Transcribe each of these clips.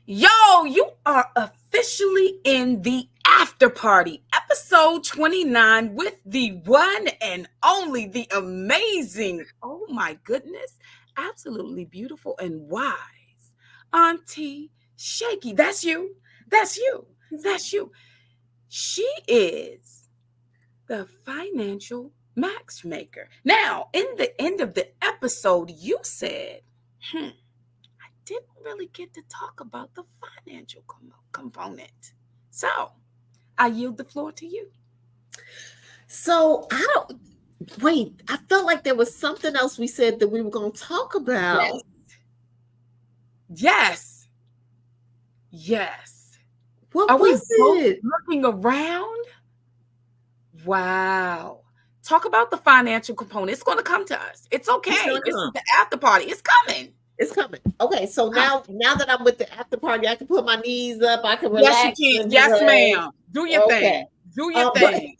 Yo, you are officially in the after party, episode 29, with the one and only, the amazing, oh my goodness, absolutely beautiful and wise Auntie Shakey. That's you. That's you. That's you. She is the financial matchmaker. Now, in the end of the episode, you said, didn't really get to talk about the financial component. So I yield the floor to you. So I don't wait. I felt like there was something else we said that we were going to talk Yes. about. Yes. Yes. What Are we was both it? looking around? Wow. Talk about the financial component. It's going to come to us. It's It's okay. going to This is come. the after party. It's coming. It's coming. Okay, so Coming. now that I'm with the after party, I can put my knees up. I can Yes, you relax can. and Yes, relax. ma'am. Do your Okay. thing. Do your But thing.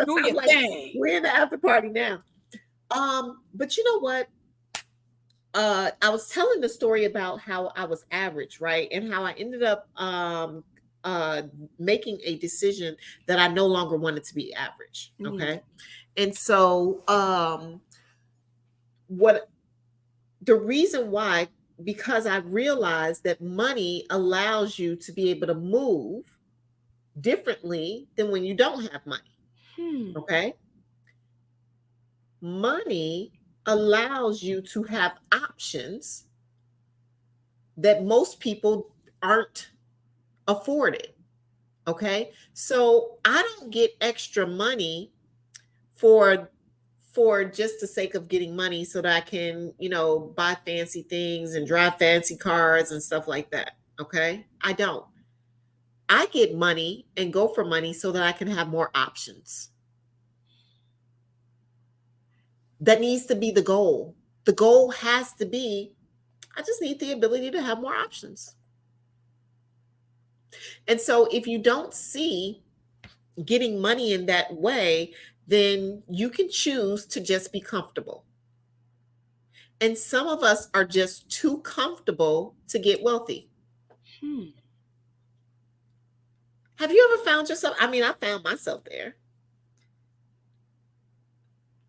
Do I'm your like, thing. we're in the after party now. But you know what? I was telling the story about how I was average, right? And how I ended up uh making a decision that I no longer wanted to be average. Mm. Okay. And so what the reason why, because I realized that money allows you to be able to move differently than when you don't have money. Hmm. Okay. Money allows you to have options that most people aren't afforded. Okay. So I don't get extra money for just the sake of getting money so that I can, buy fancy things and drive fancy cars and stuff like that. Okay. I don't. I get money and go for money so that I can have more options. That needs to be the goal. The goal has to be I just need the ability to have more options. And so if you don't see getting money in that way, then you can choose to just be comfortable. And some of us are just too comfortable to get wealthy. Hmm. Have you ever found yourself? I mean, I found myself there.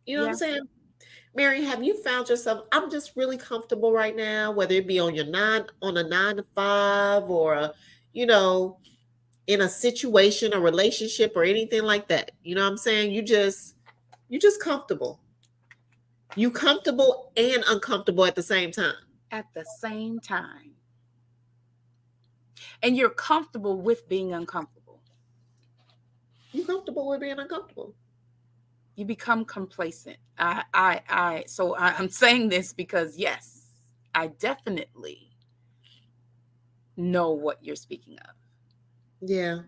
You know what I'm Yeah. saying? Mary, have you found yourself? I'm just really comfortable right now, whether it be on a 9 to 5 or in a situation, a relationship, or anything like that. You know what I'm saying? You just comfortable. You comfortable and uncomfortable at the same time. At the same time. And you're comfortable with being uncomfortable. You comfortable with being uncomfortable. You become complacent. I'm saying this because yes, I definitely know what you're speaking of. Yeah.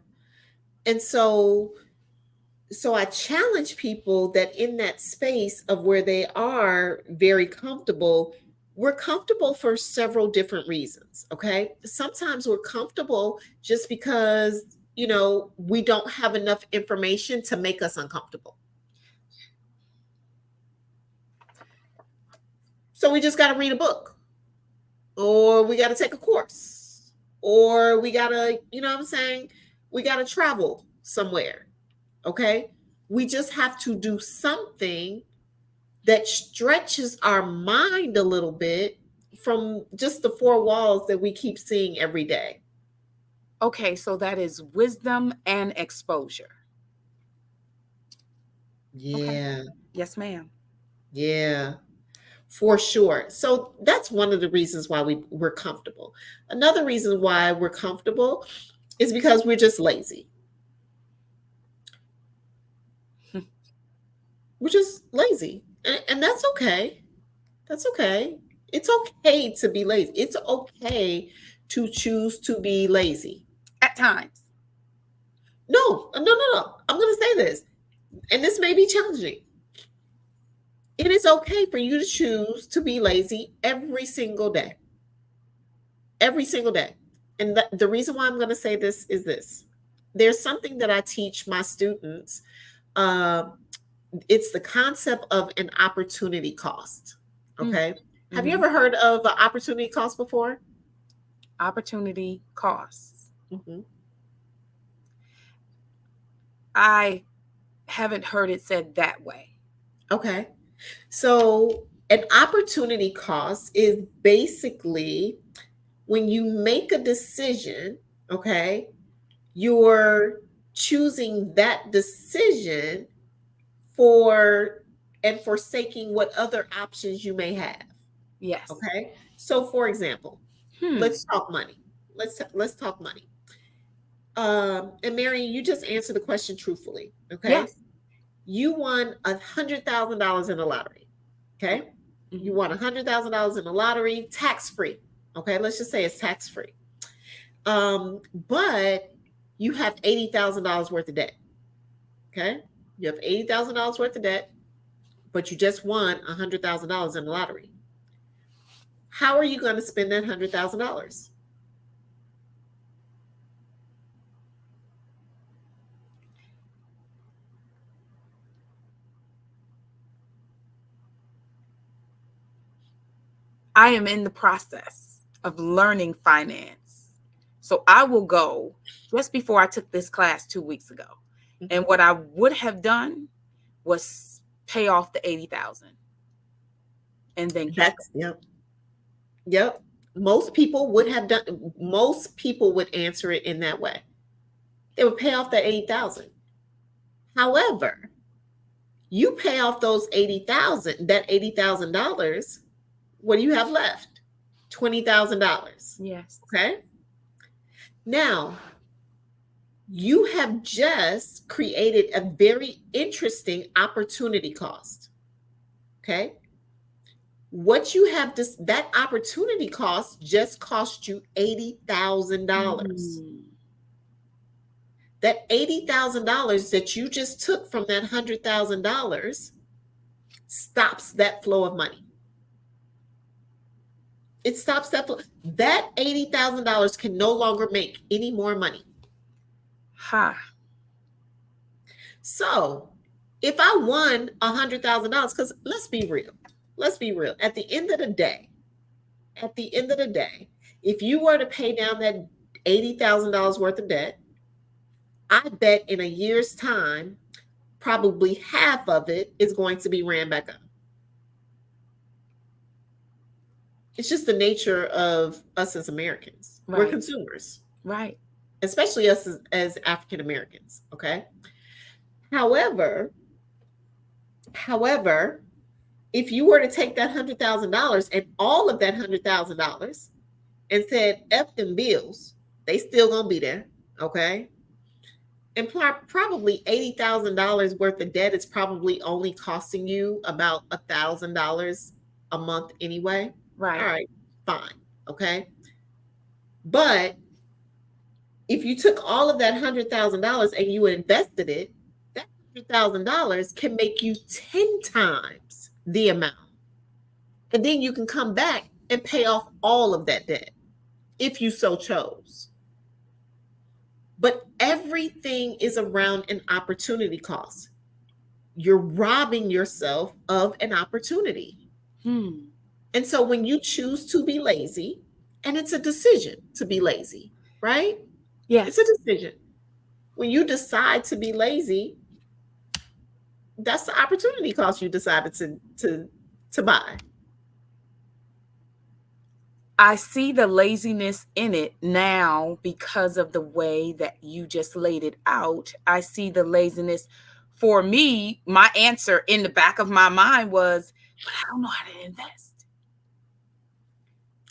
And so I challenge people that in that space of where they are very comfortable, we're comfortable for several different reasons. Okay. Sometimes we're comfortable just because, we don't have enough information to make us uncomfortable. So we just got to read a book, or we got to take a course, or we got to, what I'm saying? We got to travel somewhere. Okay. We just have to do something that stretches our mind a little bit from just the four walls that we keep seeing every day. Okay, so that is wisdom and exposure. Okay. Yeah, Yes, ma'am. yeah, for sure. So that's one of the reasons why we're comfortable. Another reason why we're comfortable is because we're just lazy. We're just lazy. And that's okay. That's okay. It's okay to be lazy. It's okay to choose to be lazy. At times. No, no, no, no. I'm going to say this, and this may be challenging. It is okay for you to choose to be lazy every single day. Every single day. And the reason why I'm going to say this is this. There's something that I teach my students. Um, it's the concept of an opportunity cost. Mm. Okay. Have you Mm-hmm. ever heard of an opportunity cost before? Opportunity costs. Mm-hmm. I haven't heard it said that way. Okay. So an opportunity cost is basically when you make a decision, okay, you're choosing that decision for and forsaking what other options you may have. Yes. Okay. So for example, Hmm. let's talk money. Let's talk money. And Mary, you just answer the question truthfully. Okay. Yes. You won $100,000 in the lottery. Okay. Okay. You Mhm. won $100,000 in the lottery, tax free. Okay. Let's just say it's tax free. But you have $80,000 worth of debt. Okay. You have $80,000 worth of debt, but you just won $100,000 in the lottery. How are you going to spend that $100,000? I am in the process of learning finance. So I will go just before I took this class 2 weeks ago. And Mhm. what I would have done was pay off the 80,000 and then keep That's, yep. Yep. Most people would answer it in that way. They would pay off that 80,000. However, you pay off those 80,000, that $80,000, what do you have left? $20,000. Yes. Okay? Now, you have just created a very interesting opportunity cost. Okay? What you have this that opportunity cost just cost you $80,000. Mm. That $80,000 that you just took from that $100,000 stops that flow of money. It stops that flow. That $80,000 can no longer make any more money. Ha. So if I won $100,000, because let's be real. At the end of the day, if you were to pay down that $80,000 worth of debt, I bet in a year's time, probably half of it is going to be ran back up. It's just the nature of us as Americans. We're Right. consumers, Right. especially us as African Americans. Okay. However, however, if you were to take that $100,000 and all of that $100,000 and said, F them bills, they still gonna be there. Okay. And probably $80,000 worth of debt is probably only costing you about $1,000 a month anyway. All Right. right, fine. Okay. But if you took all of that $100,000 and you invested it, that $100,000 can make you 10 times the amount. And then you can come back and pay off all of that debt if you so chose. But everything is around an opportunity cost. You're robbing yourself of an opportunity. Hmm. And so when you choose to be lazy, and it's a decision to be lazy, right? It's a Yes. decision. When you decide to be lazy, that's the opportunity cost you decided to buy. I see the laziness in it now because of the way that you just laid it out. I see the laziness. For me, my answer in the back of my mind was, but I don't know how to invest.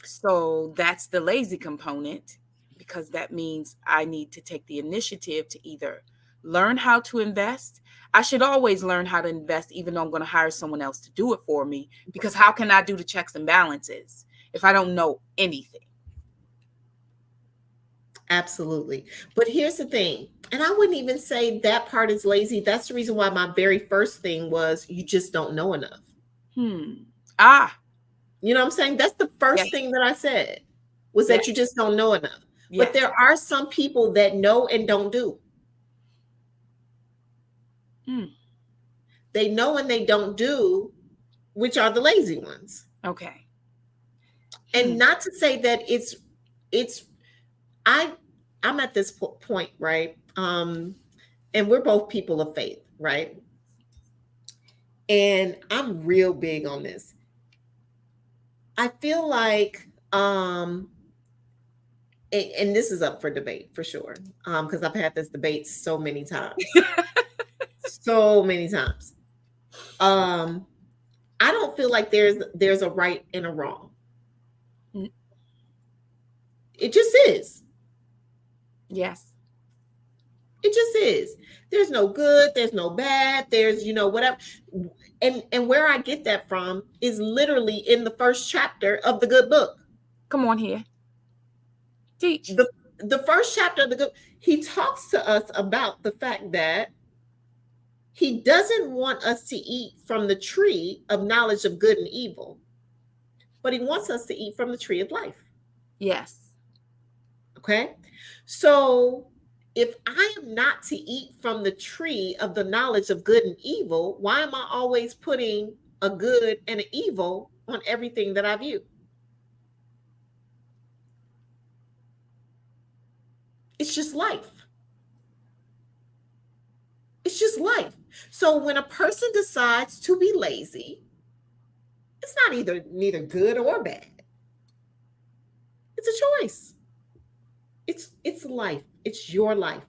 So that's the lazy component, because that means I need to take the initiative to either learn how to invest. I should always learn how to invest, even though I'm going to hire someone else to do it for me, because how can I do the checks and balances if I don't know anything? Absolutely. But here's the thing, and I wouldn't even say that part is lazy. That's the reason why my very first thing was you just don't know enough. Hmm. Ah, You know what I'm saying? That's the yes, first thing that I said was that you yes, just don't know enough. But yes. there are some people that know and don't do. Hmm. They know and they don't do, which are the lazy ones. Okay. And Hmm. not to say that it's it's I I'm at this point, right? And we're both people of faith, right? And I'm real big on this. I feel like and this is up for debate for sure. Because I've had this debate so many times. So many times. Um I don't feel like there's a right and a wrong. Mm, It just is. yes. It just is. There's no good, there's no bad, there's whatever. And where I get that from is literally in the first chapter of the good book. Come on here. Teach. The first chapter of the good, he talks to us about the fact that he doesn't want us to eat from the tree of knowledge of good and evil, but he wants us to eat from the tree of life. Yes. Okay? So if I am not to eat from the tree of the knowledge of good and evil, why am I always putting a good and an evil on everything that I view? It's just life. It's just life. So when a person decides to be lazy, it's not neither good or bad. It's a choice. It's life. It's your life.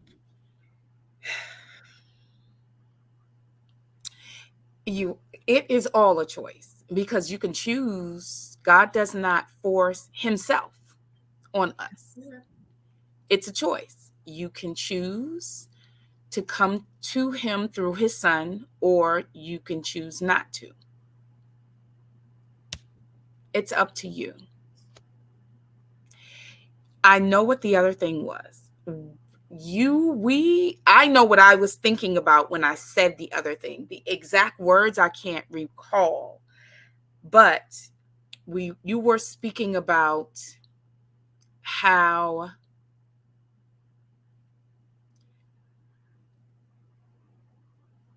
It is all a choice because you can choose. God does not force himself on us. It's a choice. You can choose to come to him through his son, or you can choose not to. It's up to you. I know what the other thing was. I know what I was thinking about when I said the other thing. The exact words I can't recall, but you were speaking about how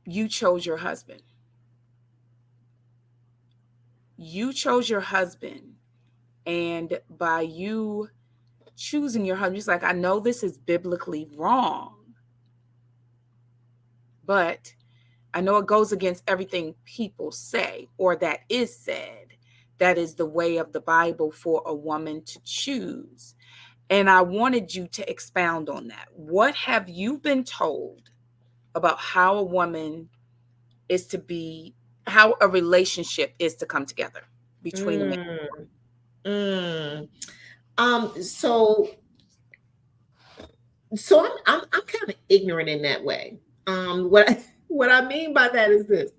you chose your husband. You chose your husband, and by you choosing your husband, it's like, I know this is biblically wrong, but I know it goes against everything people say or that is said. That is the way of the Bible for a woman to choose. And I wanted you to expound on that. What have you been told about how a woman is to be, how a relationship is to come together between a man? Mm, mm. So I'm kind of ignorant in that way. What I mean by that is this.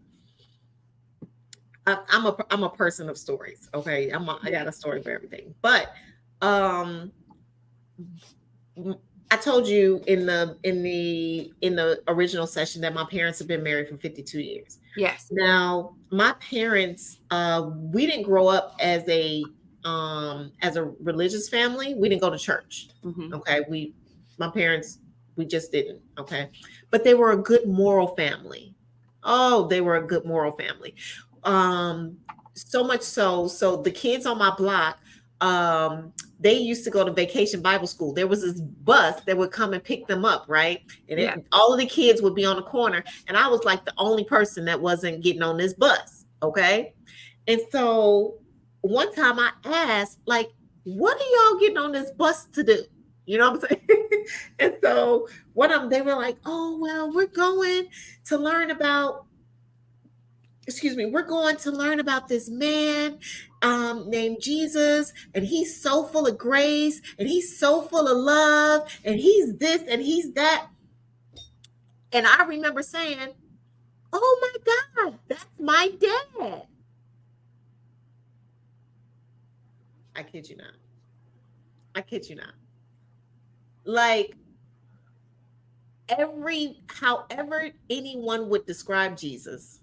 I'm a person of stories. Okay, I got a story for everything. But um, I told you in the original session that my parents have been married for 52 years. Yes. Now, my parents, we didn't grow up as a religious family. We didn't go to church. Mm-hmm. Okay, my parents, we just didn't. Okay, but they were a good moral family. Oh, they were a good moral family. Um, so much so the kids on my block, they used to go to vacation Bible school. There was this bus that would come and pick them up, right? And Yeah. all of the kids would be on the corner, and I was like the only person that wasn't getting on this bus. Okay, and so one time I asked, like, what are y'all getting on this bus to do? You know what I'm saying? And so one of them, they were like, oh, well, we're going to learn about, we're going to learn about this man named Jesus, and he's so full of grace, and he's so full of love, and he's this and he's that. And I remember saying, oh my God, that's my dad. I kid you not. I kid you not. Like, however anyone would describe Jesus,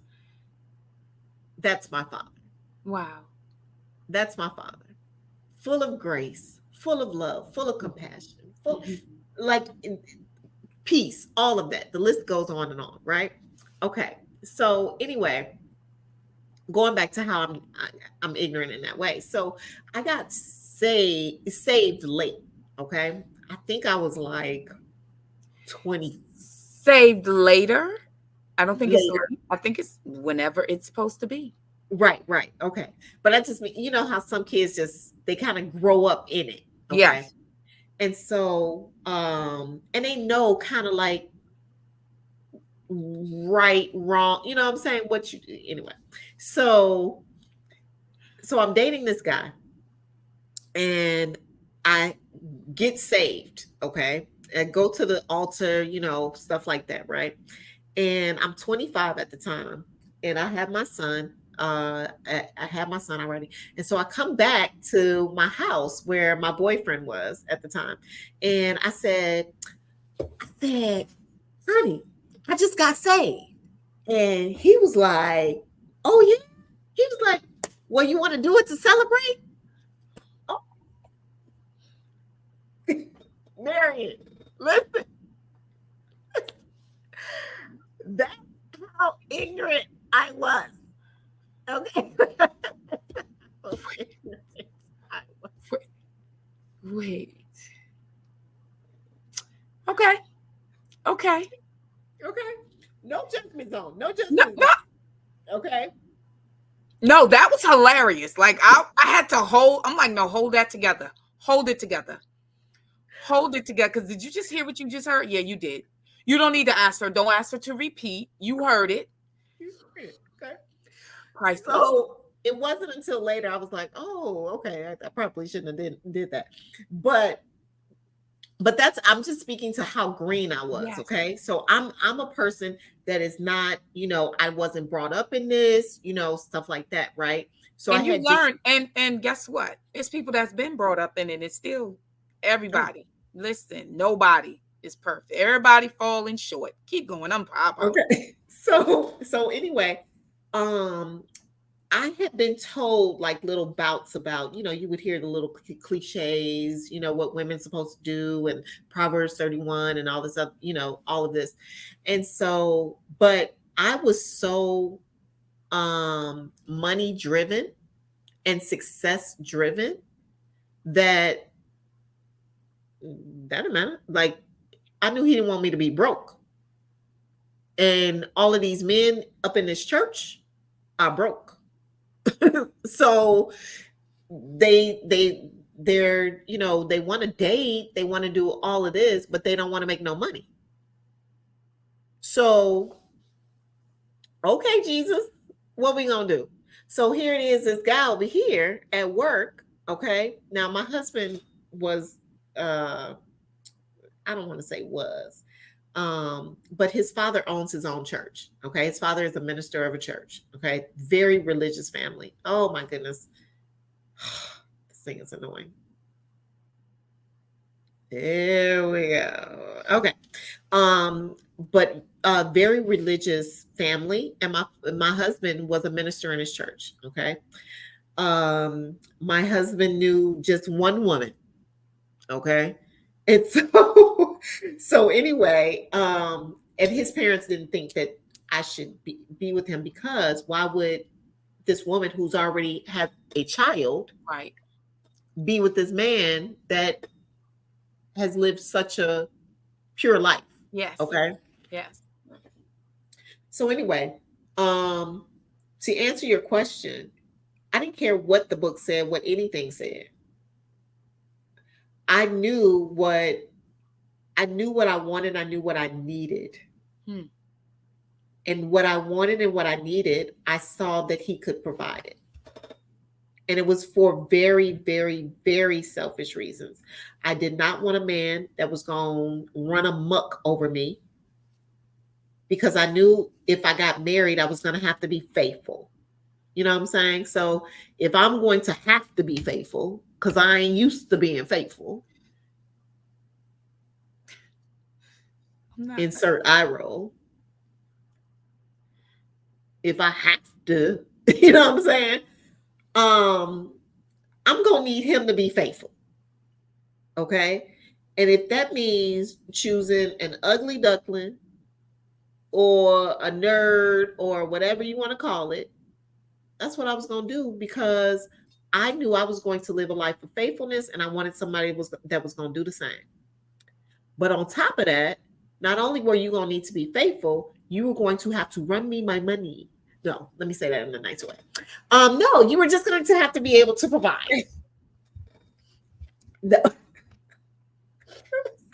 that's my father. Wow. That's my father. Full of grace, full of love, full of compassion, full, like, peace, all of that. The list goes on and on, right? Okay. So anyway, going back to how I'm ignorant in that way. So I got saved late. Okay. I think I was like 20 Saved later. I don't think it's later. late. I think it's whenever it's supposed to be. Right, right. Okay. But I just mean, you know how some kids just they kind of grow up in it. Okay. Yes. And so and they know kind of like right, wrong, you know what I'm saying? What you anyway. So I'm dating this guy and I get saved, okay? And go to the altar, you know, stuff like that, right? And I'm 25 at the time, and I have my son. I have my son already, and so I come back to my house where my boyfriend was at the time, and I said, honey, I just got saved, and he was like, oh yeah, he was like, well, you want to do it to celebrate? Oh, Marion, listen, that's how ignorant I was. Okay. How ignorant I was. Wait. Wait. Okay. Okay. Okay. No judgment zone. No No, judgment no, zone. Okay. no, that was hilarious. Like I had to hold. I'm like, no, hold that together. Hold it together. Hold it together. Because did you just hear what you just heard? Yeah, you did. You don't need to ask her. Don't ask her to repeat. You heard it. Okay. Priceless. So it wasn't until later I was like, oh, okay, I probably shouldn't have did that. But that's I'm just speaking to how green I was, Yes. okay? So I'm a person that is not, you know, I wasn't brought up in this, you know, stuff like that, right? So I And you had just learn, and guess what? It's people that's been brought up in it. It's still oh, everybody. Listen, nobody is perfect. Everybody falling short. Keep going. I apologize. okay. So anyway, um I had been told like little bouts about, you know, you would hear the little cliches, you know, what women's supposed to do and Proverbs 31 and all this up, you know, all of this. And so, but I was so money driven and success driven that that didn't matter. Like I knew he didn't want me to be broke. And all of these men up in this church are broke. So they're you know they want to date, they want to do all of this, but they don't want to make no money. So okay, Jesus, what we gonna do? So here it is, this guy over here at work. Okay, now my husband was uh I don't want to say was, but his father owns his own church. Okay, his father is a minister of a church. Okay, very religious family. Oh my goodness, this thing is annoying. There we go. Okay. But a very religious family, and my husband was a minister in his church. Okay. My husband knew just one woman. Okay. And so so anyway, and his parents didn't think that I should be with him because why would this woman who's already had a child Right. be with this man that has lived such a pure life? Yes. Okay. Yes. So anyway, um, to answer your question, I didn't care what the book said, what anything said. I knew what I knew what I wanted, I knew what I needed. Hmm. And what I wanted and what I needed, I saw that he could provide it. And it was for very, very, very selfish reasons. I did not want a man that was going to run amok over me because I knew if I got married, I was going to have to be faithful. You know what I'm saying? So if I'm going to have to be faithful, because I ain't used to being faithful, I'm not. insert eye roll. If I have to, you know what I'm saying? Um, I'm gonna need him to be faithful. Okay. And if that means choosing an ugly duckling or a nerd or whatever you want to call it, that's what I was gonna do because I knew I was going to live a life of faithfulness, and I wanted somebody that was going to do the same. But on top of that, not only were you going to need to be faithful, you were going to have to run me my money. No, let me say that in a nice way. No, you were just going to have to be able to provide. No.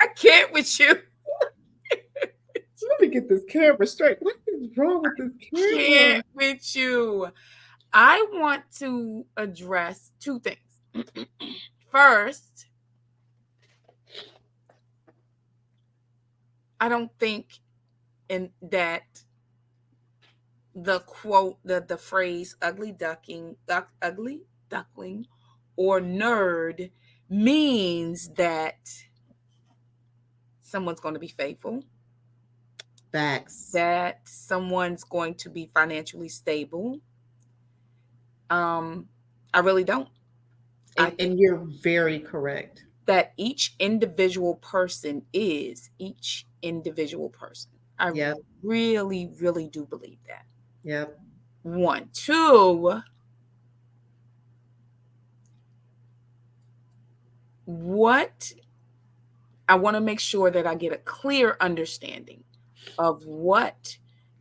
I can't with you. Let me get this camera straight. What is wrong with this camera? Can't with you. I want to address two things. First, I don't think in that the quote, the phrase ugly duckling or nerd means that someone's going to be faithful. Facts. That someone's going to be financially stable. I really don't. And you're very correct. That each individual person is each individual person. I really, really do believe that. Yep. 1, 2. What I want to make sure that I get a clear understanding of what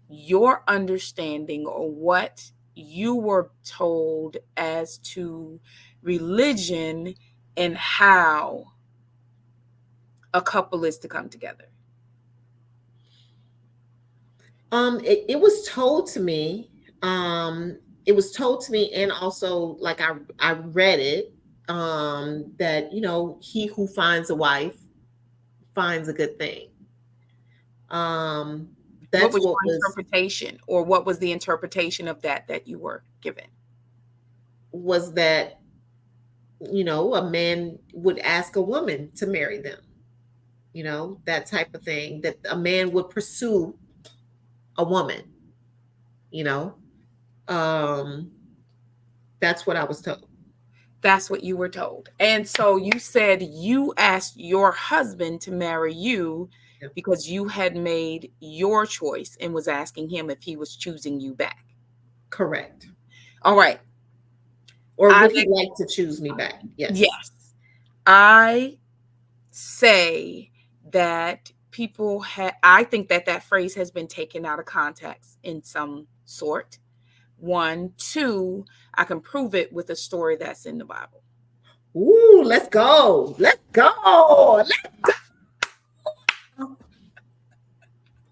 your understanding or what you were told as to religion and how a couple is to come together. It was told to me. It was told to me, and also like I read it. That he who finds a wife finds a good thing. That's what was your interpretation, or what was the interpretation of that you were given? Was that a man would ask a woman to marry them, that type of thing, that a man would pursue a woman, that's what I was told. That's what you were told. And so you said you asked your husband to marry you because you had made your choice and was asking him if he was choosing you back. Correct. All right. Or would he like to choose me back? Yes. Yes. I say that people I think that phrase has been taken out of context in some sort. 1, 2, I can prove it with a story that's in the Bible. Ooh, let's go. Let's go. Let's go.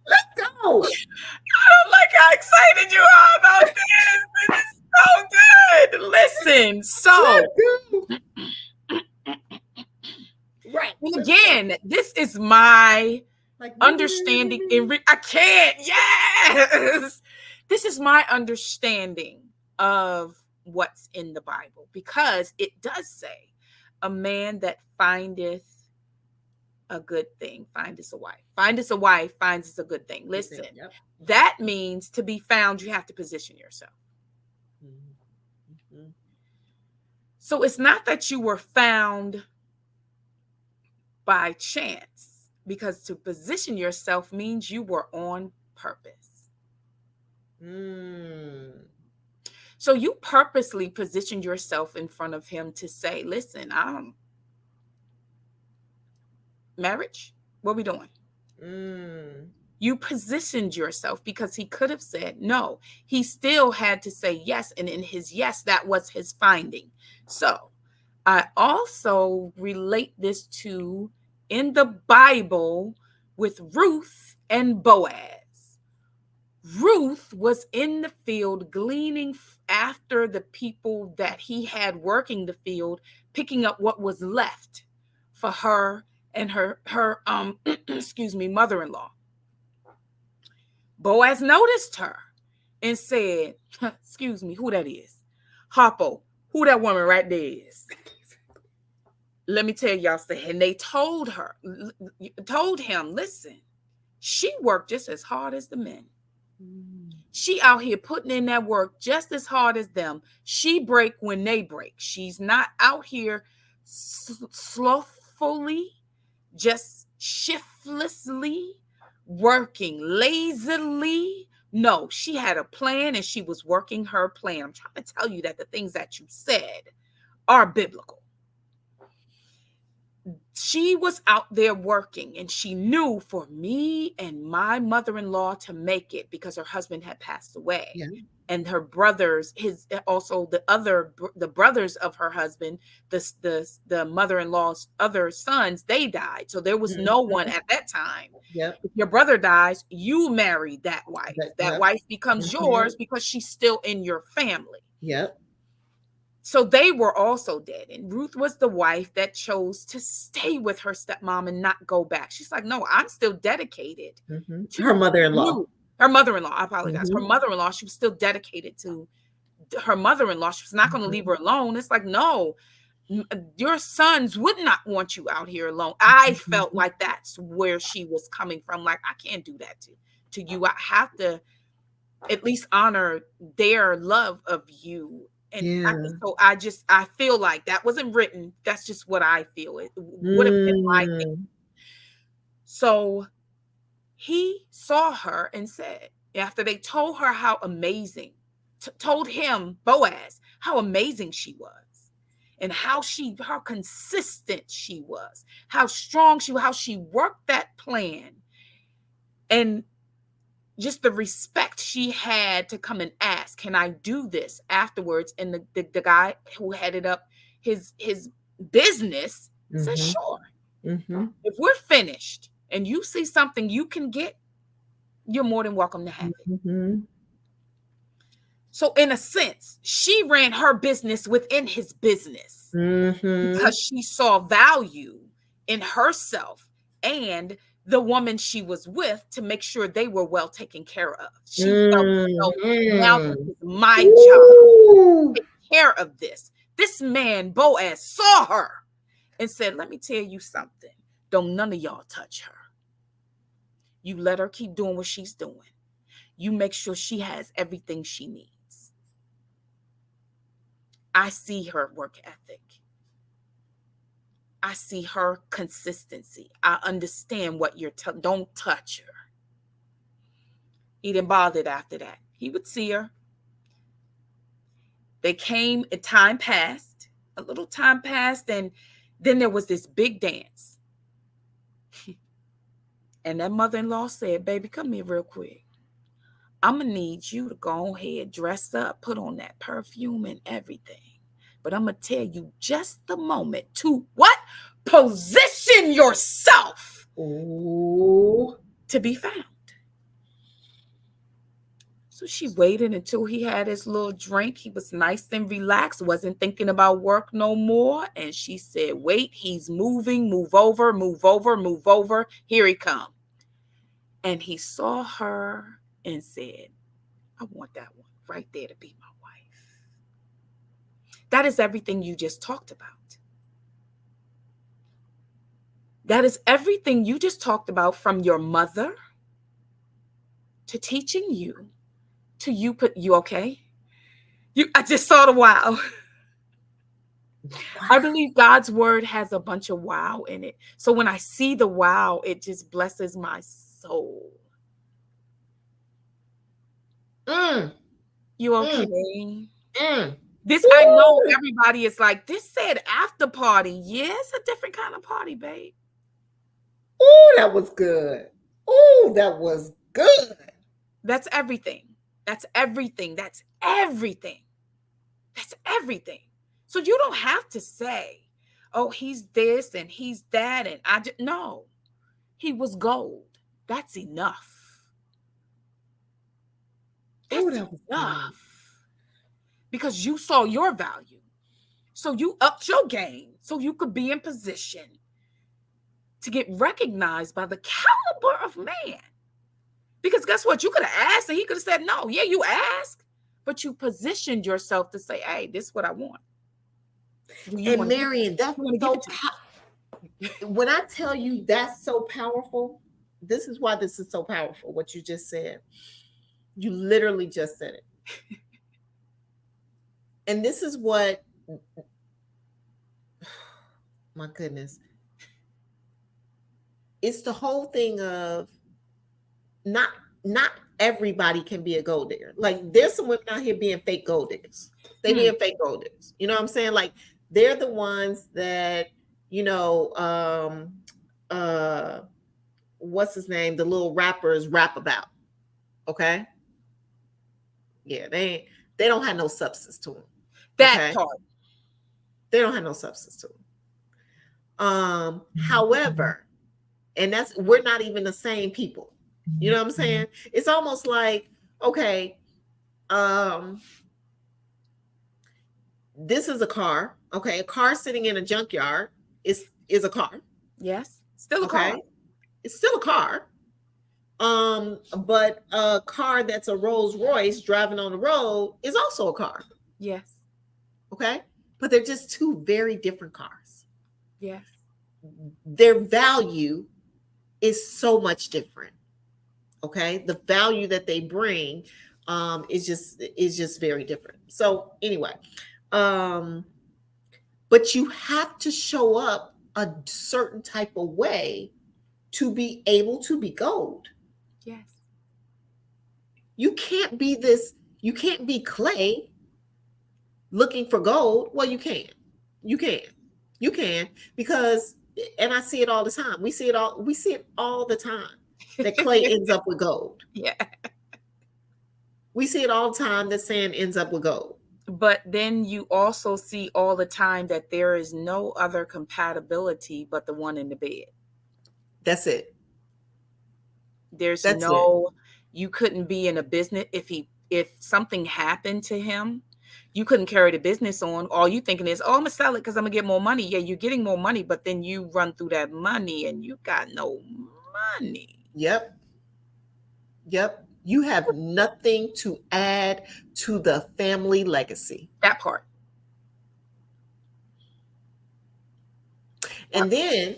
Let's go. I don't like how excited you are about this. This is so good. Listen, so right. And again, this is my understanding. I can't. Yes. This is my understanding of what's in the Bible, because it does say a man that findeth a good thing findeth a wife. Findeth a wife finds a good thing. Listen, that means to be found, you have to position yourself. Mm-hmm. So it's not that you were found by chance, because to position yourself means you were on purpose. So you purposely positioned yourself in front of him to say, listen, marriage, what are we doing? You positioned yourself, because he could have said no. He still had to say yes. And in his yes, that was his finding. So I also relate this to in the Bible with Ruth and Boaz. Ruth was in the field gleaning after the people that he had working the field, picking up what was left for her and her mother-in-law. Boaz noticed her and said, excuse me, who that is? Harpo, who that woman right there is? Let me tell y'all something. And they told him, listen, she worked just as hard as the men. She out here putting in that work just as hard as them. She break when they break. She's not out here slothfully, just shiftlessly working, lazily. No, she had a plan and she was working her plan. I'm trying to tell you that the things that you said are biblical. She was out there working, and she knew for me and my mother-in-law to make it, because her husband had passed away. Yeah. And her brothers, the brothers of her husband, the mother-in-law's other sons, they died. So there was no one at that time. Yep. If your brother dies, you marry that wife. That Yep. wife becomes yours because she's still in your family. Yep. So they were also dead. And Ruth was the wife that chose to stay with her stepmom and not go back. She's like, no, I'm still dedicated. To her mother-in-law. Her mother-in-law, I apologize. Her mother-in-law, she was still dedicated to her mother-in-law. She was not going to leave her alone. It's like, no, your sons would not want you out here alone. I felt like that's where she was coming from. Like, I can't do that to you. I have to at least honor their love of you. And I feel like that wasn't written. That's just what I feel. It would have been my thing. So he saw her and said, after they told her how amazing, told him, Boaz, how amazing she was, and how consistent she was, how strong she was, how she worked that plan, and just the respect she had to come and ask, can I do this afterwards? And the guy who headed up his business said, sure. If we're finished and you see something you can get, you're more than welcome to have it. So in a sense, she ran her business within his business because she saw value in herself and the woman she was with to make sure they were well taken care of. She felt, now this is my job to take care of this. This man, Boaz, saw her and said, let me tell you something. Don't none of y'all touch her. You let her keep doing what she's doing. You make sure she has everything she needs. I see her work ethic. I see her consistency. I understand what you're don't touch her. He didn't bother after that. He would see her. They came, time passed, a little time passed, and then there was this big dance. And that mother-in-law said, baby, come here real quick. I'm going to need you to go ahead, dress up, put on that perfume and everything. But I'm going to tell you just the moment to what? Position yourself to be found. So she waited until he had his little drink. He was nice and relaxed, wasn't thinking about work no more. And she said, wait, he's moving, move over, move over, move over. Here he comes. And he saw her and said, I want that one right there to be my wife. That is everything you just talked about. That is everything you just talked about, from your mother to teaching you to you. You okay? I just saw the wow. I believe God's word has a bunch of wow in it. So when I see the wow, it just blesses my soul. You okay? This, I know everybody is like, this said after party. Yeah, it's a different kind of party, babe. Oh, that was good. Oh, that was good. That's everything. That's everything. That's everything. That's everything. So you don't have to say, oh, he's this and he's that. And no, he was gold. That's enough. That's enough. Because you saw your value. So you upped your game so you could be in position to get recognized by the caliber of man. Because guess what? You could have asked and he could have said no. Yeah, you asked, but you positioned yourself to say, hey, this is what I want. And Marion, that's so when I tell you that's so powerful, this is why this is so powerful, what you just said. You literally just said it. And this is what, my goodness, it's the whole thing of not everybody can be a gold digger. Like, there's some women out here being fake gold diggers. They being fake gold diggers. You know what I'm saying? Like, they're the ones that, you know, uh what's his name, the little rappers rap about. Okay. Yeah, they don't have no substance to them. That Okay. part. They don't have no substance to them. However, and that's, we're not even the same people. You know what I'm saying? It's almost like, okay, um, this is a car. Okay, a car sitting in a junkyard is a car. Yes. Still a car. Okay, it's still a car. But a car that's a Rolls Royce driving on the road is also a car. Yes. Okay, but they're just two very different cars. Yes. Their value is so much different. Okay, the value that they bring is just very different. So anyway, um, but you have to show up a certain type of way to be able to be gold. Yes. You can't be this. You can't be clay looking for gold. Well, you can. You can. You can, because, and I see it all the time. We see it all. We see it all the time that clay ends up with gold. Yeah. We see it all the time that sand ends up with gold. But then you also see all the time that there is no other compatibility but the one in the bed. That's it. There's That's it. no, you couldn't be in a business if something happened to him, you couldn't carry the business on. All you thinking is, oh, I'm gonna sell it because I'm gonna get more money. Yeah, you're getting more money, but then you run through that money and you got no money. Yep. Yep. You have nothing to add to the family legacy. That part. And then,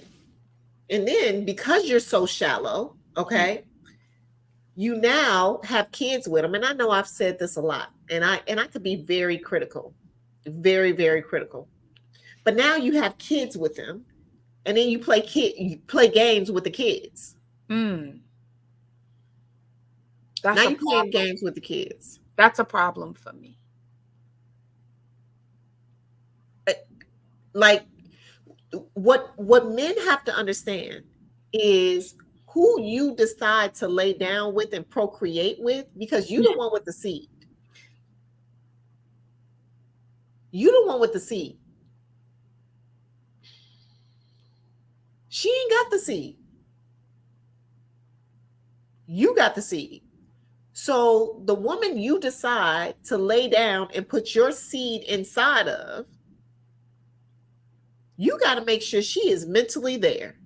because you're so shallow, okay, you now have kids with them. And I know I've said this a lot, and I could be very critical, very, very critical. But now you have kids with them, and then you play games with the kids. Mm, Now that's a you're playing problem. games with the kids. That's a problem for me. Like, what men have to understand is who you decide to lay down with and procreate with, because you Yeah. the one with the seed. You the one with the seed. She ain't got the seed. You got the seed. So the woman you decide to lay down and put your seed inside of, you got to make sure she is mentally there,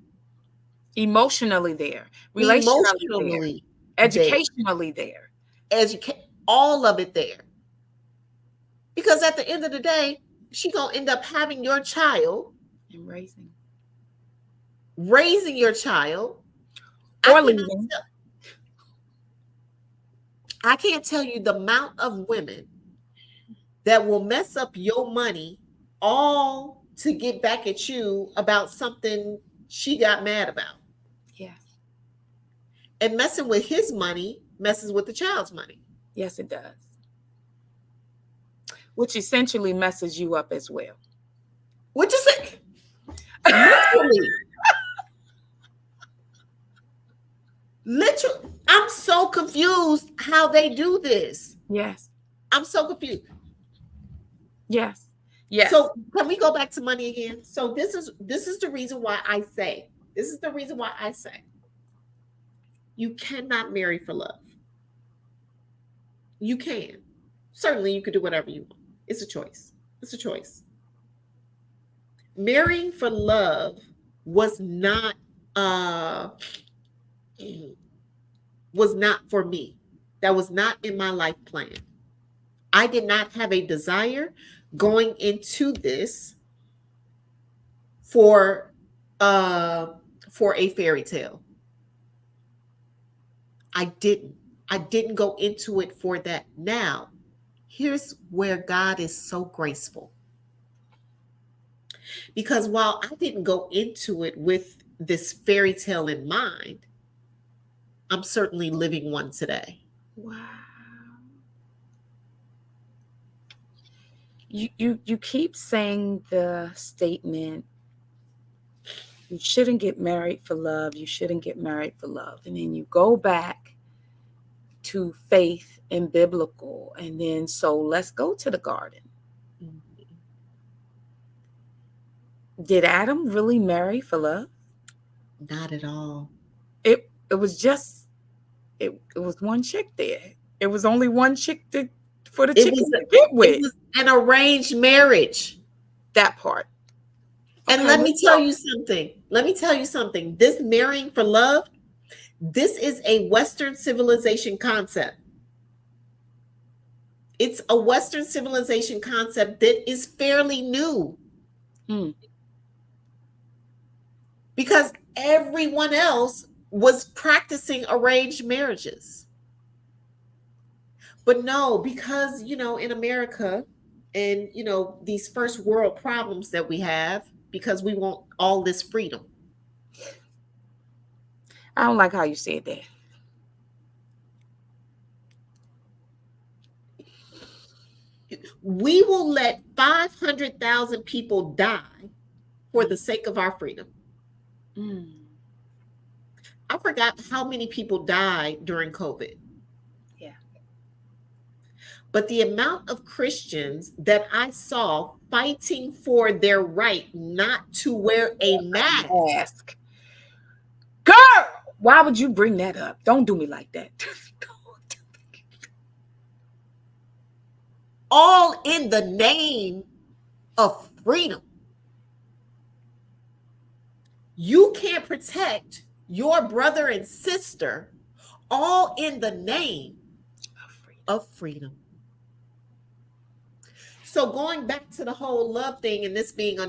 Emotionally there, relationally there, emotionally there, educationally there, educate, all of it there. Because at the end of the day, she gonna end up having your child, and raising your child. I or cannot leaving. tell, I can't tell you the amount of women that will mess up your money all to get back at you about something she got mad about. Yes. And messing with his money messes with the child's money. Yes, it does. Which essentially messes you up as well. What you say? Literally. Literally. I'm so confused how they do this. Yes. I'm so confused. Yes. Yes. So can we go back to money again? So this is the reason why I say, you cannot marry for love. You can. Certainly you could do whatever you want. It's a choice. It's a choice. Marrying for love was not uh was not for me. That was not in my life plan. I did not have a desire going into this for uh for a fairy tale. I didn't. I didn't go into it for that. Now, here's where God is so graceful. Because while I didn't go into it with this fairy tale in mind, I'm certainly living one today. Wow. You keep saying the statement, you shouldn't get married for love, you shouldn't get married for love, and then you go back to faith and biblical, and then so let's go to the garden. Mhm. Did Adam really marry for love? Not at all. It was just it was one chick there. It was only one chick for the It was chicken to get it with. was an arranged marriage. That part. And Okay, let me let's tell go. you something. Let me tell you something. This marrying for love, this is a Western civilization concept. It's a Western civilization concept that is fairly new Hmm. because everyone else was practicing arranged marriages. But no, because, in America and, these first world problems that we have, because we want all this freedom, I don't like how you said that. we will let 500,000 people die for the Mm. sake of our freedom. Mm. I forgot how many people died during COVID. Yeah. But the amount of Christians that I saw fighting for their right not to wear a mask, Ask. Girl, why would you bring that up? Don't do me like that. all in the name of freedom. You can't protect your brother and sister all in the name of freedom. So going back to the whole love thing and this being a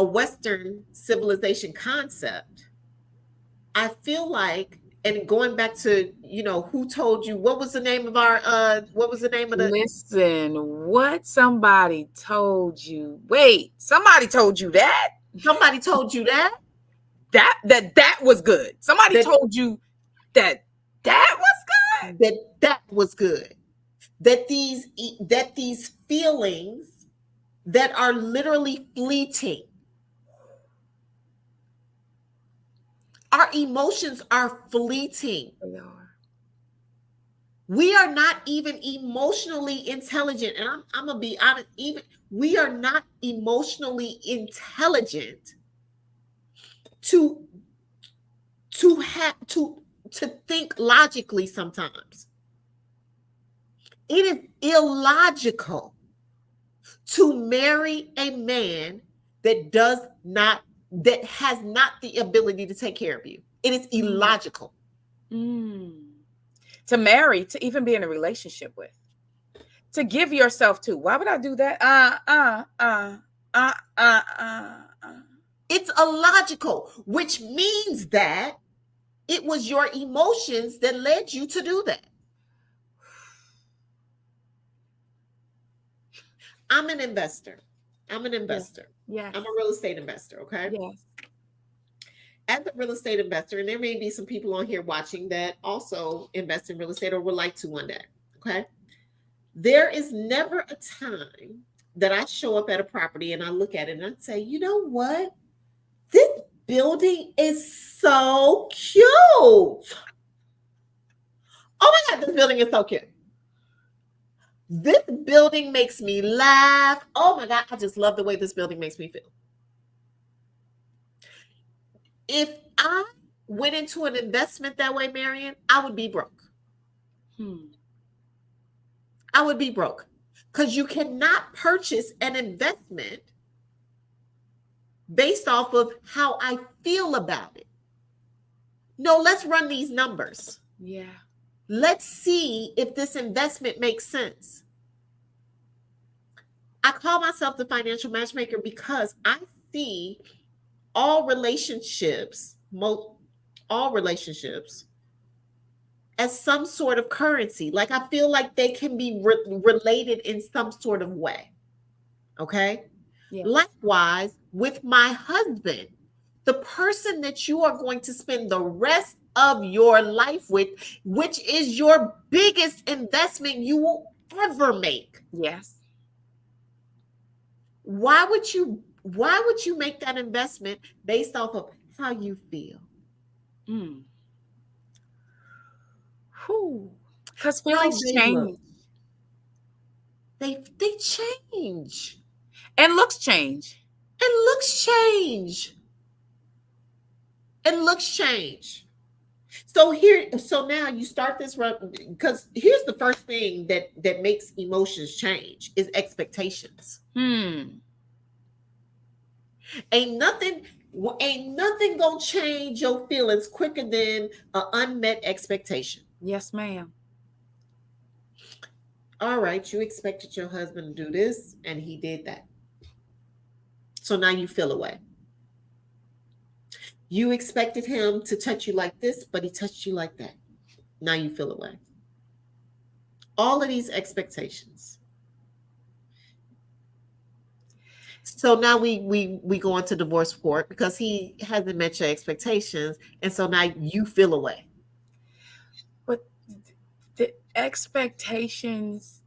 Western civilization concept, I feel like, and going back to, who told you, what was the name of the Listen, what somebody told you. Wait, somebody told you that? somebody told you that That was good. Somebody that told you that that was that was good. That these feelings that are literally fleeting, our emotions are fleeting. good. We are not even emotionally intelligent. And I'm gonna be honest, even we are not emotionally intelligent to have to think logically sometimes. It is illogical to marry a man that has not the ability to take care of you. It is Mm. illogical. Mm. To marry, to even be in a relationship with, to give yourself to. Why would I do that? Uh, uh, uh. It's illogical, which means that it was your emotions that led you to do that. I'm an investor. I'm an Yes. investor. Yes. I'm a real estate investor, okay? Yes. As a real estate investor, and there may be some people on here watching that also invest in real estate or would like to one day, okay? There is never a time that I show up at a property and I look at it and I say, you know what? This building is so cute. Oh my God, this building is so cute. This building makes me laugh. Oh my God, I just love the way this building makes me feel. If I went into an investment that way, Marion, I would be broke. I would be broke because you cannot purchase an investment based off of how I feel about it. No, let's run these numbers. Yeah. Let's see if this investment makes sense. I call myself the financial matchmaker because I see all relationships, all relationships as some sort of currency. Like I feel like they can be related in some sort of way. Okay. Yeah. Likewise, with my husband, the person that you are going to spend the rest of your life with, which is your biggest investment you will ever make. Yes. Why would you make that investment based off of how you feel? Mm. Whew. Because How feelings they look. change They change. and looks change. And looks change. And looks change. So now you start this run, because here's the first thing that makes emotions change is expectations. Hmm. Ain't nothing ain't nothing gonna change your feelings quicker than an unmet expectation. Yes, ma'am. All right, you expected your husband to do this and he did that. So now you feel away. You expected him to touch you like this, but he touched you like that. Now you feel away. All of these expectations. So now we go into divorce court because he hasn't met your expectations, and so now you feel away. But the expectations,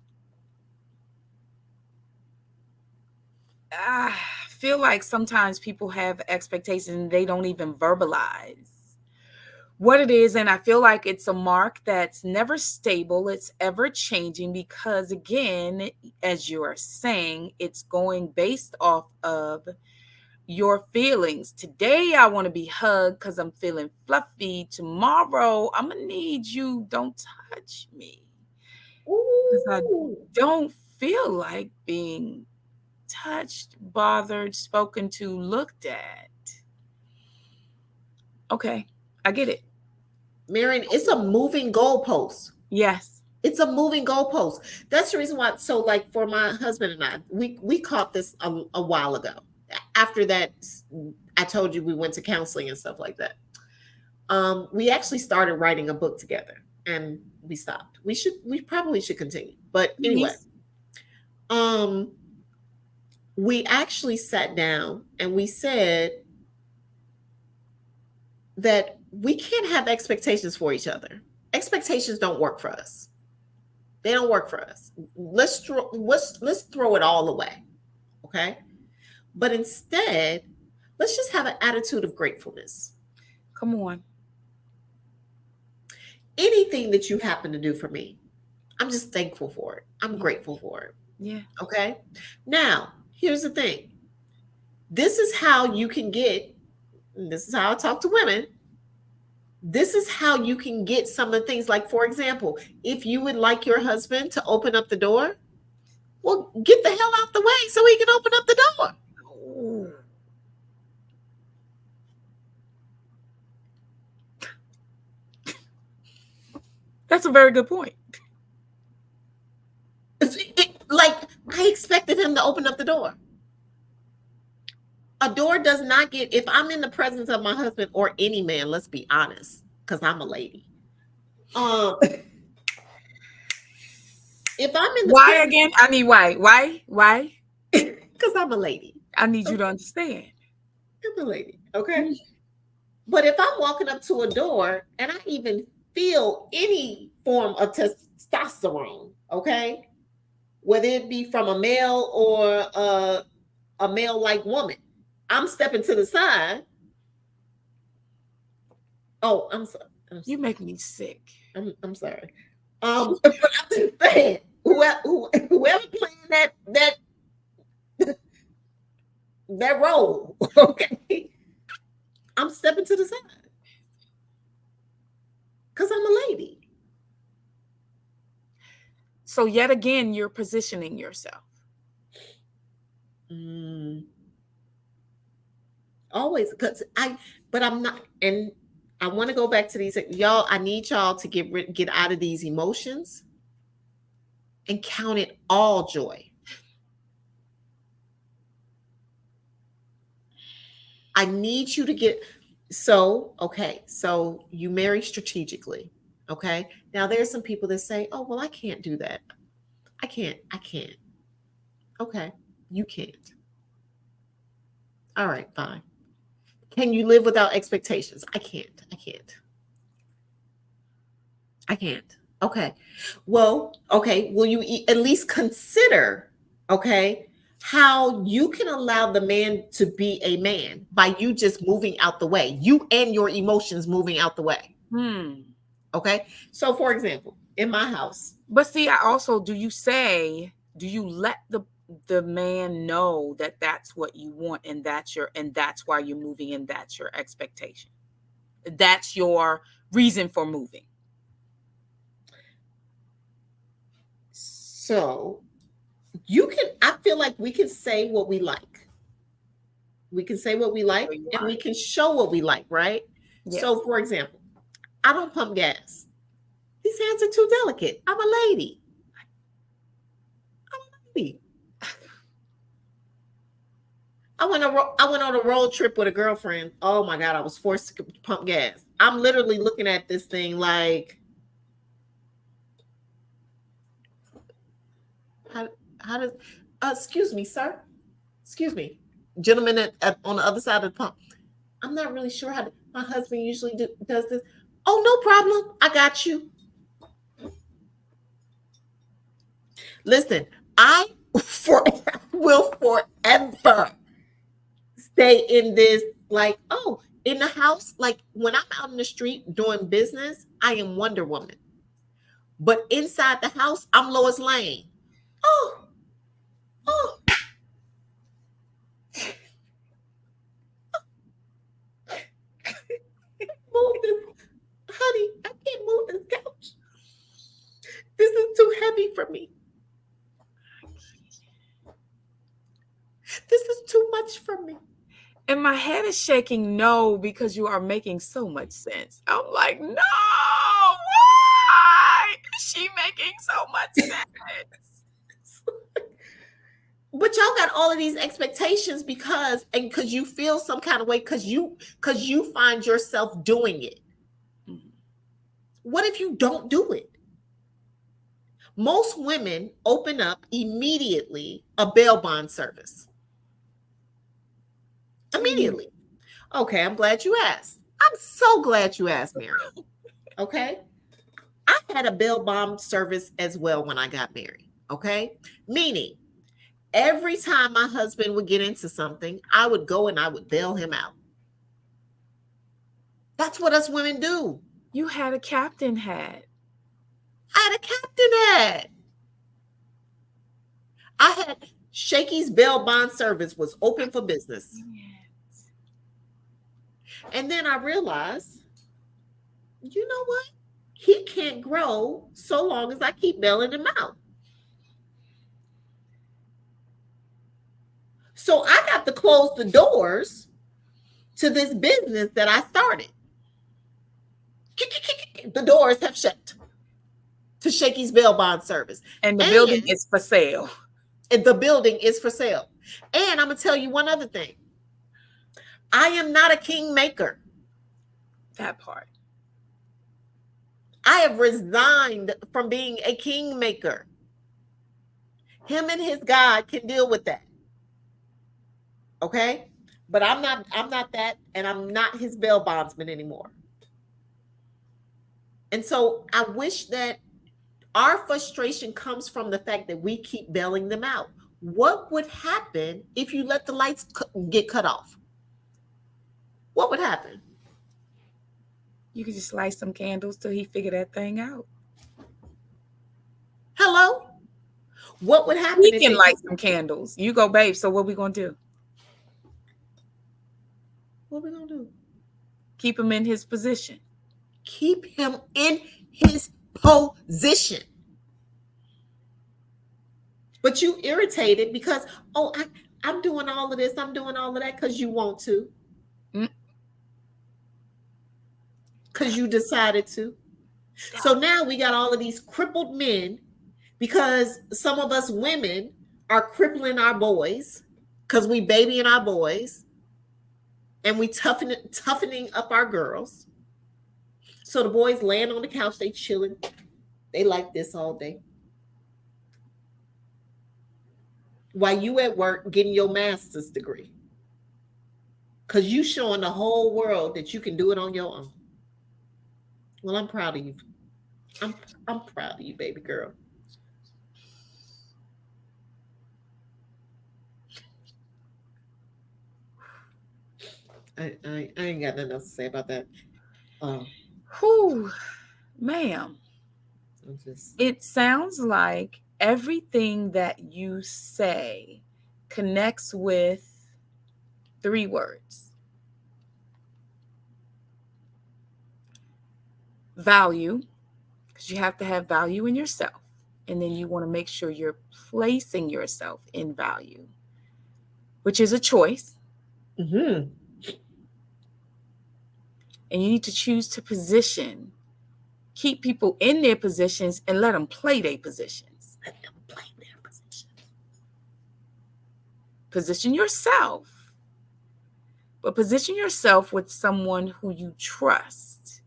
I feel like sometimes people have expectations and they don't even verbalize what it is. And I feel like it's a mark that's never stable, it's ever changing because, again, as you are saying, it's going based off of your feelings. Today I want to be hugged because I'm feeling fluffy. Tomorrow I'm gonna need you, don't touch me, because I Ooh. don't feel like being touched, bothered, spoken to, looked at. Okay, I get it. Marion, it's a moving goalpost. Yes. It's a moving goalpost. That's the reason why. So, like for my husband and I, we caught this a while ago. After that, I told you we went to counseling and stuff like that. We actually started writing a book together, and we stopped. We probably should continue, but anyway, Nice. um, we actually sat down and we said that we can't have expectations for each other. Expectations don't work for us. They don't work for us. Let's throw it all away, okay? But instead, let's just have an attitude of gratefulness. Come on. Anything that you happen to do for me, I'm just thankful for it. I'm Yeah. grateful for it. Yeah. Okay? Now, here's the thing. This is how you can get, this is how I talk to women. This is how you can get some of the things. Like, for example, if you would like your husband to open up the door, well, get the hell out the way so he can open up the door. Ooh. That's a very good point. Like, I expected him to open up the door. A door does not get, if I'm in the presence of my husband or any man, let's be honest, because I'm a lady. If I'm in the Why presence, again? I mean, why? Why? because I'm a lady. I need you Okay, to understand. I'm a lady. Okay. But if I'm walking up to a door and I even feel any form of testosterone, okay, whether it be from a male or a male like woman, I'm stepping to the side. Oh, I'm sorry. You make me sick. I'm sorry. But I'm just saying, whoever playing that role, okay, I'm stepping to the side because I'm a lady. So yet again, you're positioning yourself. Mm, always, but I'm not, and I want to go back to these, y'all. I need y'all to get out of these emotions and count it all joy. I need you to get, so okay, so you marry strategically. Okay. Now there's some people that say, oh, well, I can't do that. I can't. Okay. You can't. All right, fine. Can you live without expectations? I can't. I can't. I can't. Okay. Well, okay. Will you at least consider, okay, how you can allow the man to be a man by you just moving out the way, you and your emotions moving out the way. Hmm. Okay. So, for example, in my house, But see, I also do you let the man know that that's what you want and that's why you're moving and that's your expectation. That's your reason for moving. so you can, I feel like we can say what we like. We can say what we So like you and are. we can show what we like, right? So, Yes. for example, I don't pump gas. These hands are too delicate. I'm a lady. I'm a lady. I went on a road trip with a girlfriend. Oh my God, I was forced to pump gas. I'm literally looking at this thing like, how, how does, excuse me, sir. Excuse me. Gentleman on the other side of the pump. I'm not really sure how my husband usually does this. Oh, no problem. I got you. Listen, I will forever stay in this, like, oh, in the house, like when I'm out in the street doing business, I am Wonder Woman. But inside the house, I'm Lois Lane. Oh, oh, move this, honey. I can't move this couch. This is too heavy for me. This is too much for me. And my head is shaking no because you are making so much sense. I'm like, no, why is she making so much sense? But y'all got all of these expectations because you feel some kind of way because you find yourself doing it. Mhm. What if you don't do it? Most women open up immediately a bail bond service. Mm. Immediately. Okay, I'm glad you asked. I'm so glad you asked, Miriam. Okay. I had a bail bond service as well when I got married. Okay. Meaning, every time my husband would get into something, I would go and I would bail him out. That's what us women do. You had a captain hat. I had a captain hat. I had Shakey's bail bond service was open for business. And then I realized, you know what? He can't grow so long as I keep bailing him out. So I got to close the doors to this business that I started. The doors have shut to Shakey's bail bond service. And the building And is for sale. the building is for sale. And I'm going to tell you one other thing. I am not a kingmaker. That part. I have resigned from being a kingmaker. Him and his God can deal with that. Okay? But I'm not that, and I'm not his bail bondsman anymore. And so I wish that our frustration comes from the fact that we keep bailing them out. What would happen if you let the lights get cut off? What would happen? You could just light some candles till he figure that thing out. Hello? What would happen We if can they light some candles. You go, babe. So what we gonna do? what are we gonna do? Keep him in his position. Keep him in his position. But you irritated because, oh, I'm doing all of this, I'm doing all of that because you want to. Mm, Because you decided to. So now we got all of these crippled men because some of us women are crippling our boys because we babying our boys and we toughening up our girls. So the boys laying on the couch, they chilling. They like this all day. While you at work getting your master's degree. Because you showing the whole world that you can do it on your own. Well, I'm proud of you. I'm proud of you, baby girl. I ain't got nothing else to say about that. Um, Whew, ma'am. I'm just It sounds like everything that you say connects with three words: value, because you have to have value in yourself. And then you want to make sure you're placing yourself in value, which is a choice. mhm. And you need to choose to position, keep people in their positions and let them play their positions. Let them play their position. Position yourself, but position yourself with someone who you trust,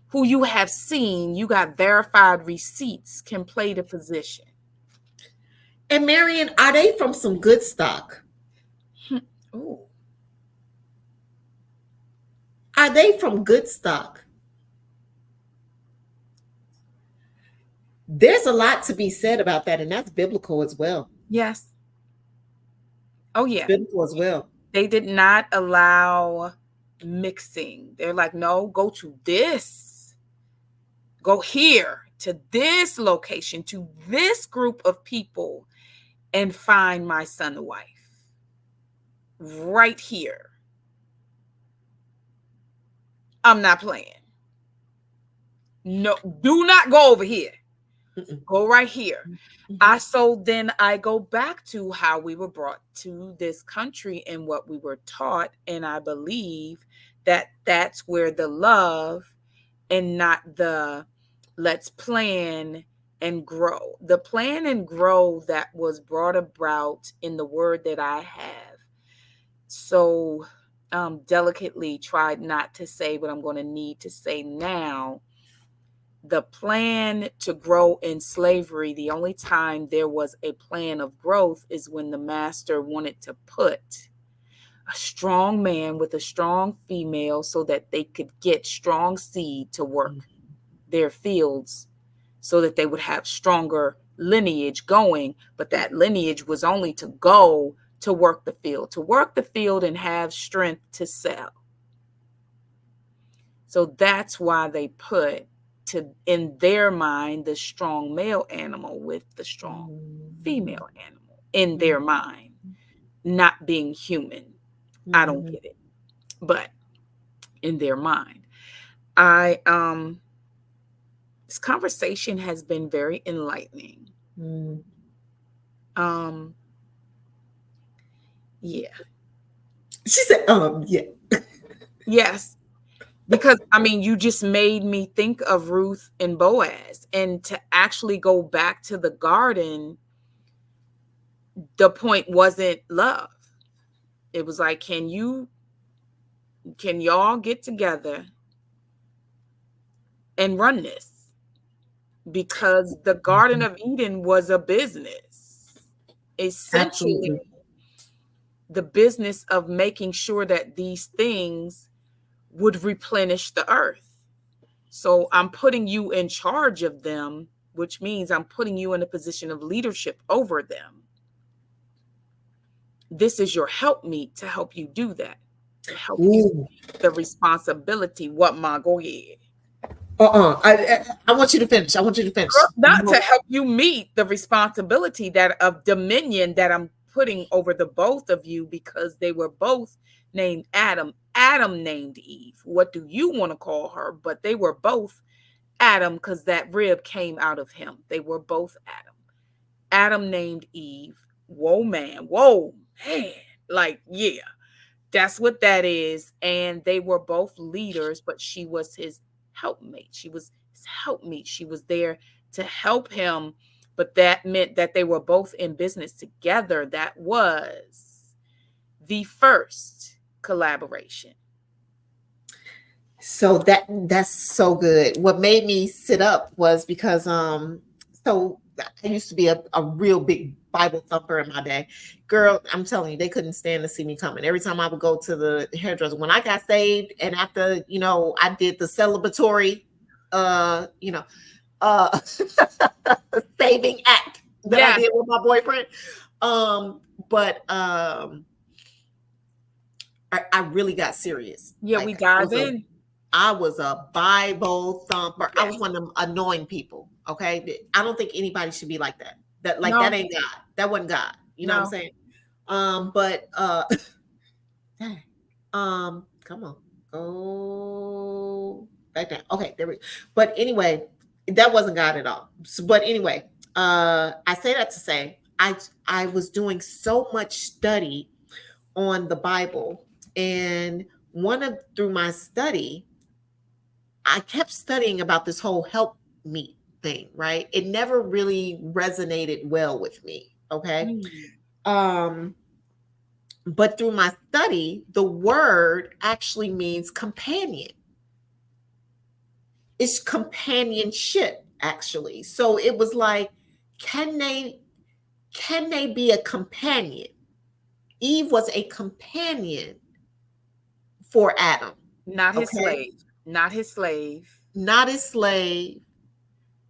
who you have seen, you got verified receipts, can play the position. And Marion, are they from some good stock? Ooh. Are they from good stock? There's a lot to be said about that, and that's biblical as well. Yes. Oh, It's yeah. biblical as well. They did not allow mixing. They're like, no, go to this, go here, to this location, to this group of people, and find my son a wife right here. I'm not playing. No, do not go over here. Mm-mm. Go right here. Mhm. Then I go back to how we were brought to this country and what we were taught. And I believe that that's where the love and not the let's plan and grow. The plan and grow that was brought about in the word that I have so delicately tried not to say what I'm going to need to say now. The plan to grow in slavery, the only time there was a plan of growth is when the master wanted to put a strong man with a strong female so that they could get strong seed to work their fields so that they would have stronger lineage going. But that lineage was only to go to work the field and have strength to sell. So that's why they put to in their mind the strong male animal with the strong female animal in their mind, not being human. I don't get it. But in their mind. I This conversation has been very enlightening. Um yeah. She said, yeah. Yes. Because I mean, you just made me think of Ruth and Boaz, and to actually go back to the garden, the point wasn't love. It was like, can y'all get together and run this? Because the Garden of Eden was a business. Essentially, Absolutely. the business of making sure that these things would replenish the earth. So I'm putting you in charge of them, which means I'm putting you in a position of leadership over them. This is your helpmeet to help you do that, to help you Ooh. the responsibility. What, Ma? Go ahead. I want you to finish. I want you to finish. Not to help you meet the responsibility that of dominion that I'm putting over the both of you, because they were both named Adam. Adam named Eve. What do you want to call her? But they were both Adam because that rib came out of him. They were both Adam. Adam named Eve. Whoa, man. Whoa, man. Like, yeah, that's what that is. And they were both leaders, but she was his helpmate. She was his helpmeet. She was there to help him. But that meant that they were both in business together. That was the first collaboration. So that's so good. What made me sit up was because so I used to be a real big Bible thumper in my day. Girl, I'm telling you, they couldn't stand to see me coming. Every time I would go to the hairdresser, when I got saved and after, I did the celebratory, uh saving act that I Yeah. did with my boyfriend. But I really got serious. Yeah, we Like dive in. I was a Bible thumper. I was Yes. one of them annoying people. Okay. I don't think anybody should be like that. That like that No, ain't God. That wasn't God. You know what I'm no. saying? But dang. Come on. Go back down. Okay, there we go. But anyway, that wasn't God at all. But anyway, I say that to say I was doing so much study on the Bible, and one of through my study, I kept studying about this whole help me thing, right? It never really resonated well with me. Okay. Mm, Um, but through my study, the word actually means companion. It's companionship, actually. So it was like, can they be a companion? Eve was a companion for Adam. not his Okay. slave. Not his slave. Not his slave,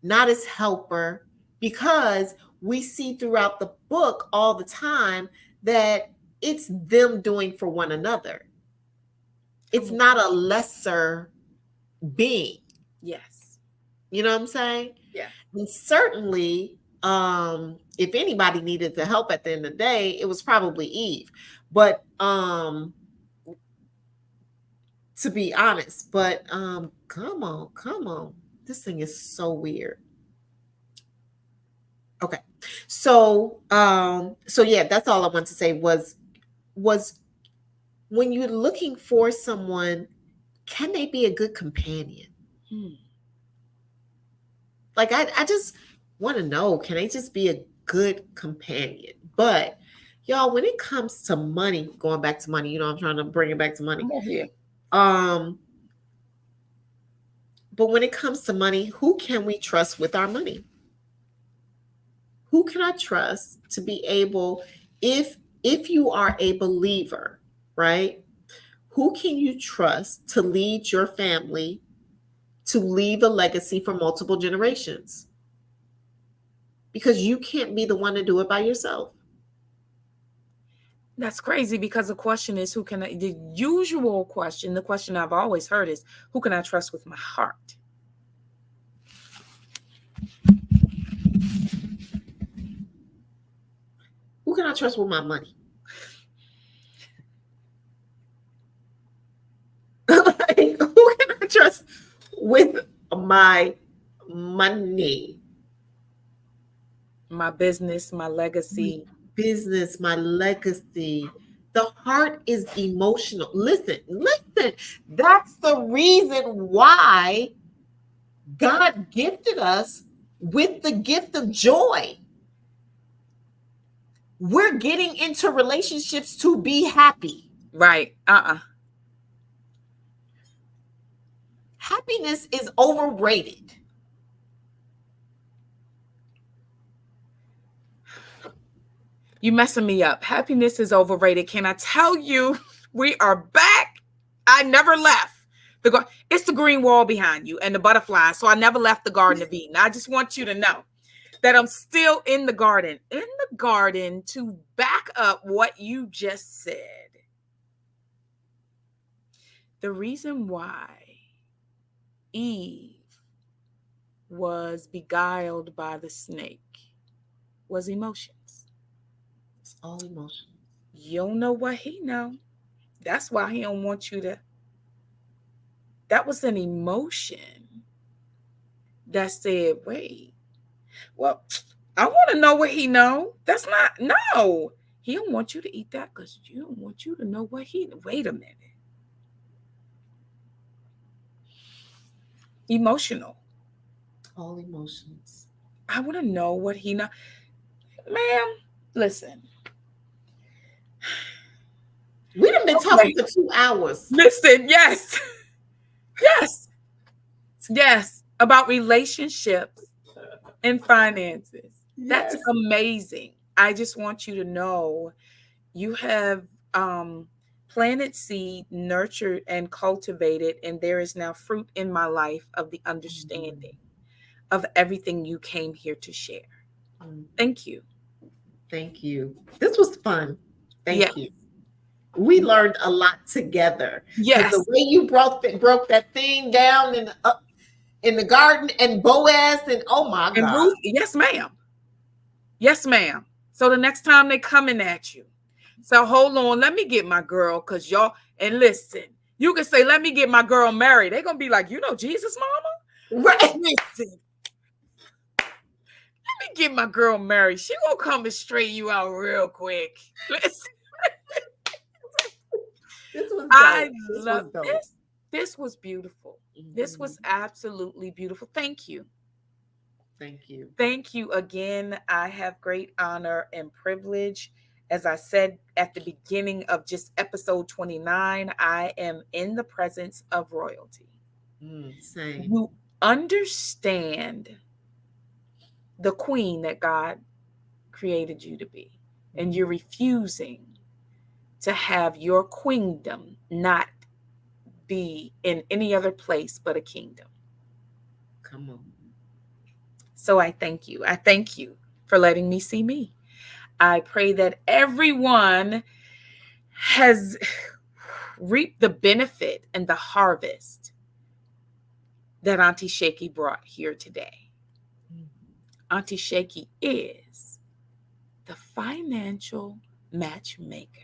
not his helper, because we see throughout the book all the time that it's them doing for one another. Come It's on. not a lesser being. Yes. You know what I'm saying? Yeah. And certainly, if anybody needed the help at the end of the day, it was probably Eve. But to be honest, but come on, come on. This thing is so weird. Okay. So yeah, that's all I want to say was when you're looking for someone, can they be a good companion? Hmm. Like I just want to know, can they just be a good companion? But y'all, when it comes to money, going back to money, I'm trying to bring it back to money. Come on here. Um, but when it comes to money, who can we trust with our money? Who can I trust to be able, if you are a believer, right? Who can you trust to lead your family, to leave a legacy for multiple generations? Because you can't be the one to do it by yourself. That's crazy because the question is, the usual question, the question I've always heard is, who can I trust with my heart? Who can I trust with my money? Like, who can I trust with my money? My business, my My legacy. business, my legacy. The heart is emotional. Listen, listen. That's the reason why God gifted us with the gift of joy. We're getting into relationships to be happy. Right. Happiness is overrated. You messing me up. Happiness is overrated. Can I tell you, we are back. I never left. It's the green wall behind you and the butterflies. So I never left the Garden of Eden. I just want you to know that I'm still in the garden. In the garden to back up what you just said. The reason why Eve was beguiled by the snake was emotions. It's all emotion. You don't know what he know. That's why he don't want you to. That was an emotion that said, wait, well, I want to know what he know. That's not, no. He don't want you to eat that because you don't want you to know what he, wait a minute. Emotional. All emotions. I want to know what he know. Ma'am, listen. We done been talking Okay. for 2 hours. Listen, yes. Yes. Yes. About relationships and finances. That's Yes. amazing. I just want you to know you have um, planted seed, nurtured, and cultivated, and there is now fruit in my life of the understanding of everything you came here to share. Thank you. Thank you. This was fun. Yeah. Thank you. We learned a lot together because the Yes. way you broke that thing down in the garden and Boaz and oh my And God. Ruth, yes, ma'am. Yes, ma'am. So the next time they coming at you. So hold on, let me get my girl, because y'all, and listen, you can say, let me get my girl married. They're going to be like, you know Jesus, mama? Right. Listen, let me get my girl married. She going to come and straighten you out real quick. Listen. This was dope. I This love was dope. this. This was beautiful. This was absolutely beautiful. Thank you. Thank you. Thank you again. I have great honor and privilege. As I said at the beginning of just episode 29, I am in the presence of royalty. Same. You understand the queen that God created you to be, and you're refusing to have your queendom not be in any other place but a kingdom. Come on. So I thank you. I thank you for letting me see me. I pray that everyone has reaped the benefit and the harvest that Auntie Shakey brought here today. Auntie Shakey is the financial matchmaker.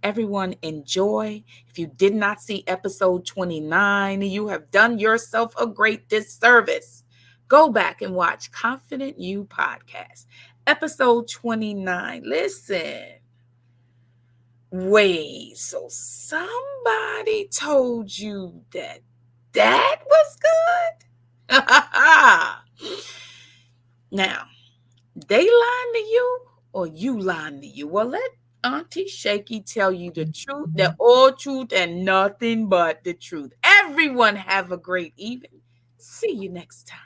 Everyone enjoy. If you did not see episode 29, you have done yourself a great disservice. Go back and watch Confident You podcast, episode 29. Listen. Wait, so somebody told you that that was good? Now, they lying to you or you lying to you? Well, let Auntie Shakey tell you the truth, the all truth and nothing but the truth. Everyone have a great evening. See you next time.